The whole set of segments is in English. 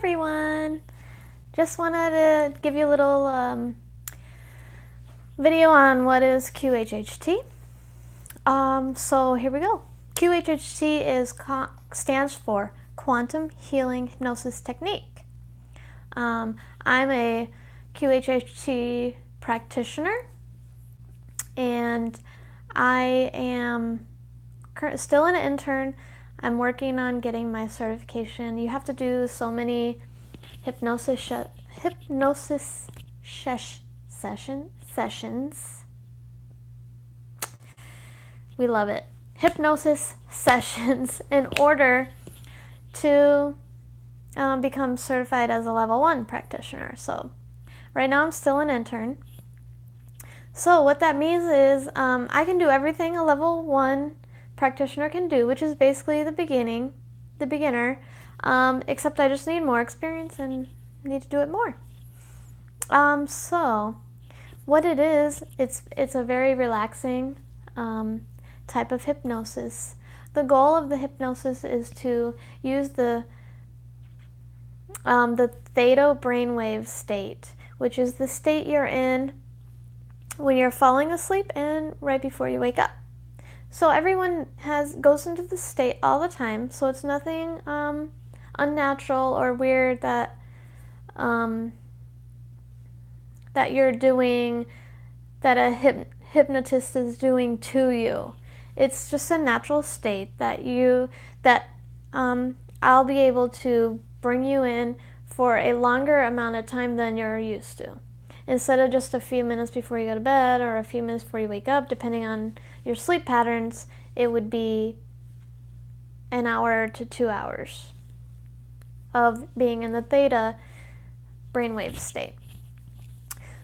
everyone! Just wanted to give you a little video on what is QHHT. So here we go. QHHT stands for Quantum Healing Hypnosis Technique. I'm a QHHT practitioner, and I am still an intern. I'm working on getting my certification. You have to do so many hypnosis sessions. We love it. Hypnosis sessions in order to become certified as a level 1 practitioner. So right now I'm still an intern. So what that means is I can do everything a level 1 practitioner can do, which is basically the beginner, except I just need more experience and need to do it more. So what it is, it's a very relaxing type of hypnosis. The goal of the hypnosis is to use the theta brainwave state, which is the state you're in when you're falling asleep and right before you wake up. So everyone goes into this state all the time, so it's nothing unnatural or weird that you're doing, that a hypnotist is doing to you. It's just a natural state that I'll be able to bring you in for a longer amount of time than you're used to. Instead of just a few minutes before you go to bed or a few minutes before you wake up, depending on your sleep patterns, it would be an hour to 2 hours of being in the theta brainwave state.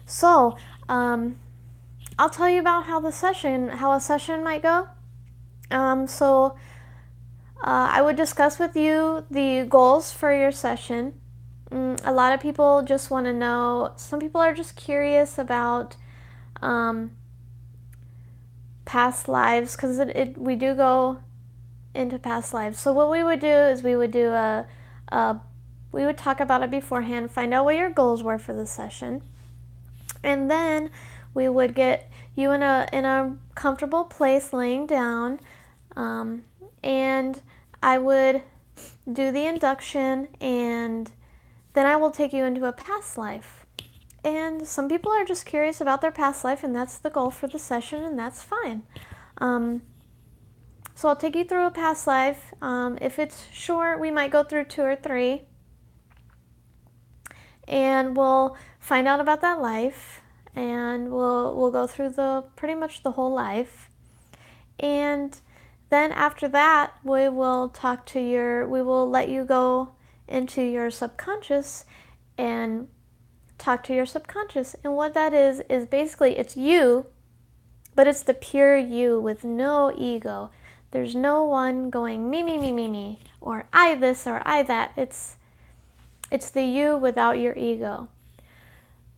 So I'll tell you about how a session might go. I would discuss with you the goals for your session. A lot of people just want to know, some people are just curious about past lives, because we do go into past lives. So what we would do is we would talk about it beforehand, find out what your goals were for the session, and then we would get you in a comfortable place laying down, and I would do the induction, and then I will take you into a past life. And some people are just curious about their past life, and that's the goal for the session, and that's fine. So I'll take you through a past life. If it's short, we might go through 2 or 3. And we'll find out about that life, and we'll go through pretty much the whole life. And then after that, we will let you go into your subconscious and talk to your subconscious. And what that is basically, it's you, but it's the pure you with no ego. There's no one going me, or I this or I that. It's the you without your ego.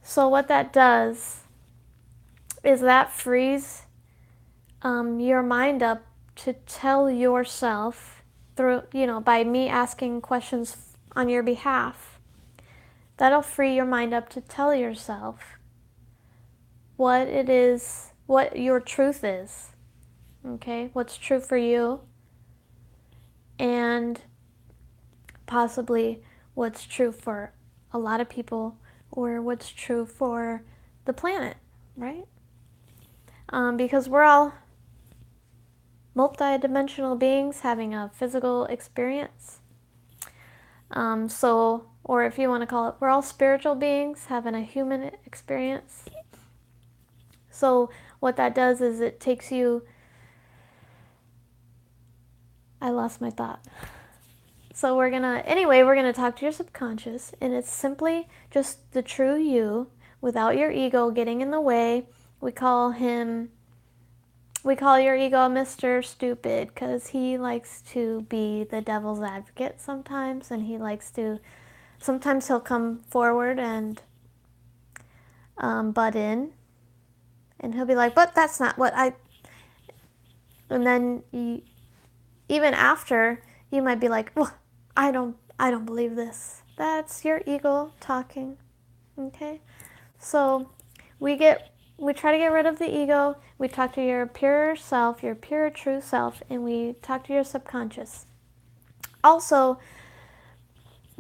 So what that does is that frees your mind up to tell yourself through, by me asking questions on your behalf. That'll free your mind up to tell yourself what it is, what your truth is. Okay? What's true for you, and possibly what's true for a lot of people, or what's true for the planet, right? Because we're all multi-dimensional beings having a physical experience. Or if you want to call it, we're all spiritual beings having a human experience. So what that does is it takes you... I lost my thought. So we're gonna talk to your subconscious, and it's simply just the true you without your ego getting in the way. We call your ego Mr. Stupid, because he likes to be the devil's advocate sometimes, and sometimes he'll come forward and butt in, and he'll be like, but that's not what and then even after, you might be like, well, I I don't believe this. That's your ego talking. Okay? So we try to get rid of the ego. We talk to your pure self, your pure true self, and we talk to your subconscious. Also,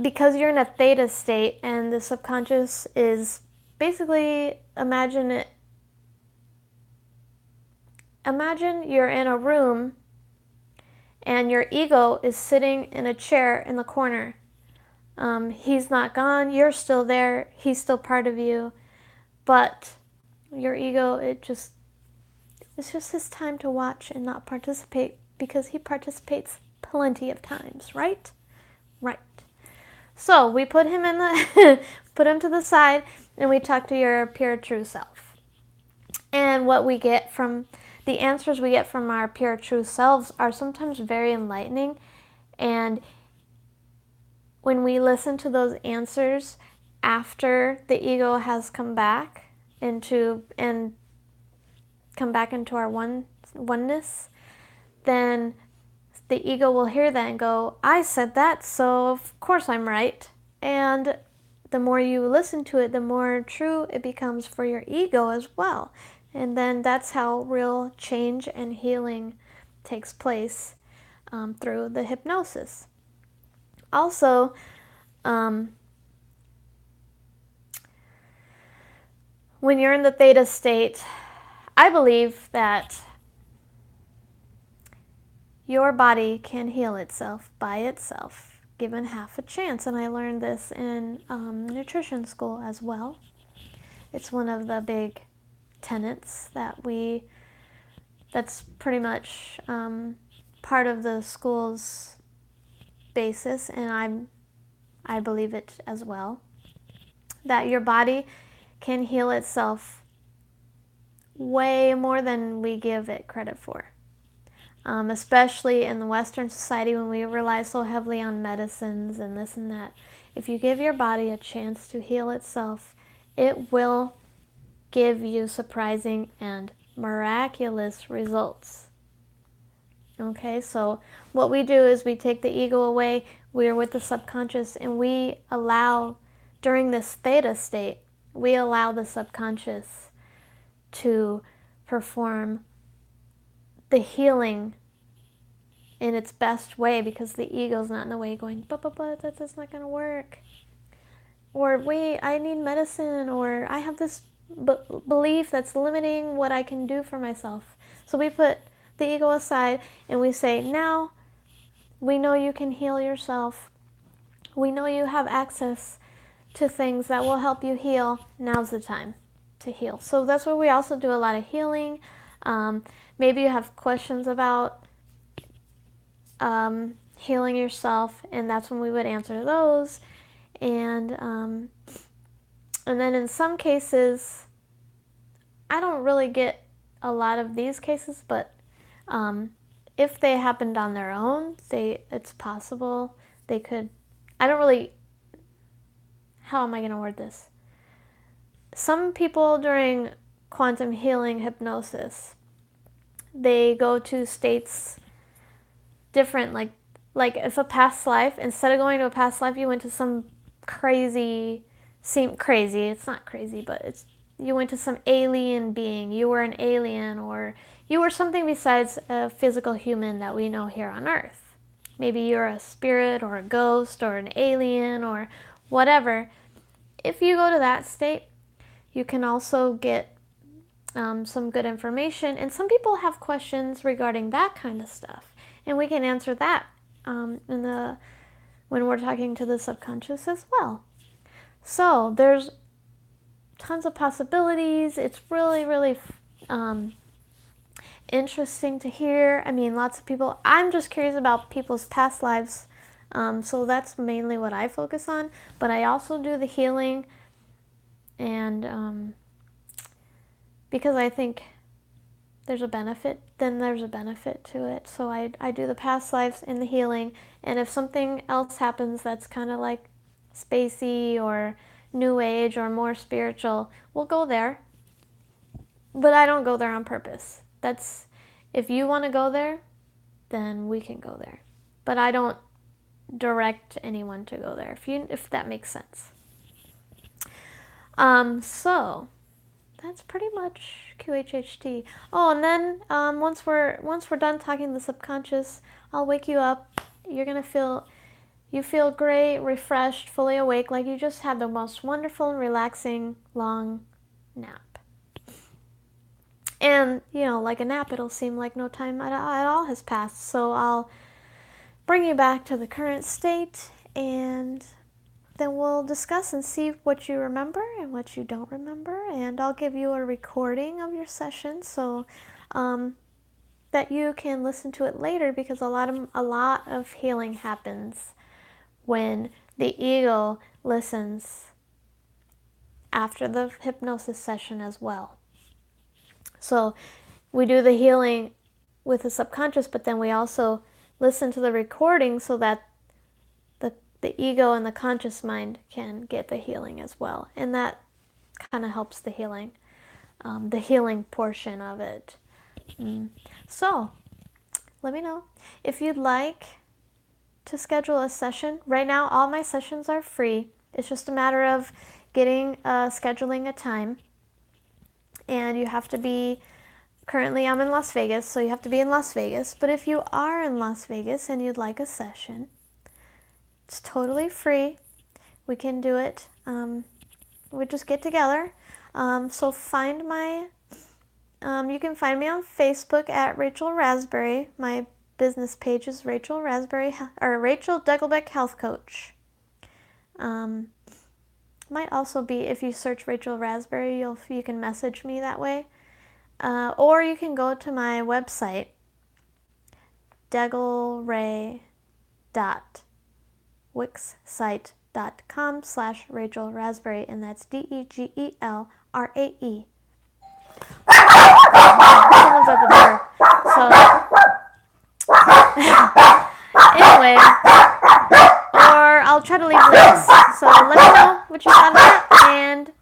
because you're in a theta state and the subconscious is basically, imagine you're in a room and your ego is sitting in a chair in the corner. He's not gone, you're still there, he's still part of you, but your ego, it's just his time to watch and not participate, because he participates plenty of times, right? Right. So we put him in the put him to the side, and we talk to your pure true self. And what we get from the answers we get from our pure true selves are sometimes very enlightening. And when we listen to those answers after the ego has come back into our oneness, then the ego will hear that and go, I said that, so of course I'm right. And the more you listen to it, the more true it becomes for your ego as well. And then that's how real change and healing takes place, through the hypnosis. Also, when you're in the theta state, I believe that your body can heal itself by itself, given half a chance. And I learned this in nutrition school as well. It's one of the big tenets that's pretty much part of the school's basis, and I believe it as well, that your body can heal itself way more than we give it credit for. Especially in the Western society, when we rely so heavily on medicines and this and that. If you give your body a chance to heal itself, it will give you surprising and miraculous results. Okay, so what we do is we take the ego away, we're with the subconscious, and we allow, during this theta state, we allow the subconscious to perform the healing in its best way, because the ego's not in the way going, but that's not going to work. Or wait, I need medicine, or I have this belief that's limiting what I can do for myself. So we put the ego aside and we say, now we know you can heal yourself. We know you have access to things that will help you heal. Now's the time to heal. So that's where we also do a lot of healing. Maybe you have questions about healing yourself, and that's when we would answer those. And then in some cases, I don't really get a lot of these cases, but if they happened on their own, it's possible they could. I don't really. How am I going to word this? Some people during quantum healing hypnosis, they go to states different, like if a past life, instead of going to a past life, you went to some crazy, it's not crazy, but you went to some alien being. You were an alien, or you were something besides a physical human that we know here on Earth. Maybe you're a spirit or a ghost or an alien or whatever. If you go to that state, you can also get some good information. And some people have questions regarding that kind of stuff, and we can answer that when we're talking to the subconscious as well. So there's tons of possibilities. It's really, really interesting to hear. I mean, lots of people, I'm just curious about people's past lives. So that's mainly what I focus on. But I also do the healing, and because I think there's a benefit to it. So I do the past lives and the healing. And if something else happens that's kind of like spacey or new age or more spiritual, we'll go there. But I don't go there on purpose. If you want to go there, then we can go there. But I don't direct anyone to go there, if that makes sense. So that's pretty much QHHT. Oh, and then once we're done talking the subconscious, I'll wake you up. You're gonna feel great, refreshed, fully awake, like you just had the most wonderful and relaxing long nap. And like a nap, it'll seem like no time at all has passed. So I'll bring you back to the current state, and then we'll discuss and see what you remember and what you don't remember. And I'll give you a recording of your session so that you can listen to it later, because a lot of healing happens when the ego listens after the hypnosis session as well. So we do the healing with the subconscious, but then we also listen to the recording so that the ego and the conscious mind can get the healing as well. And that kind of helps the healing portion of it. So let me know if you'd like to schedule a session. Right now, all my sessions are free. It's just a matter of scheduling a time. And you have to be, currently I'm in Las Vegas, so you have to be in Las Vegas. But if you are in Las Vegas and you'd like a session, it's totally free. We can do it. We just get together. So find you can find me on Facebook at Rachel Raspberry. My business page is Rachel Raspberry, or Rachel Degelbeck Health Coach. Might also be, if you search Rachel Raspberry, you can message me that way. Or you can go to my website, degelray.wixsite.com/Rachel Raspberry, and that's DEGELRAE. Someone's at the door. So anyway, or I'll try to leave links. So let me know what you thought of that, and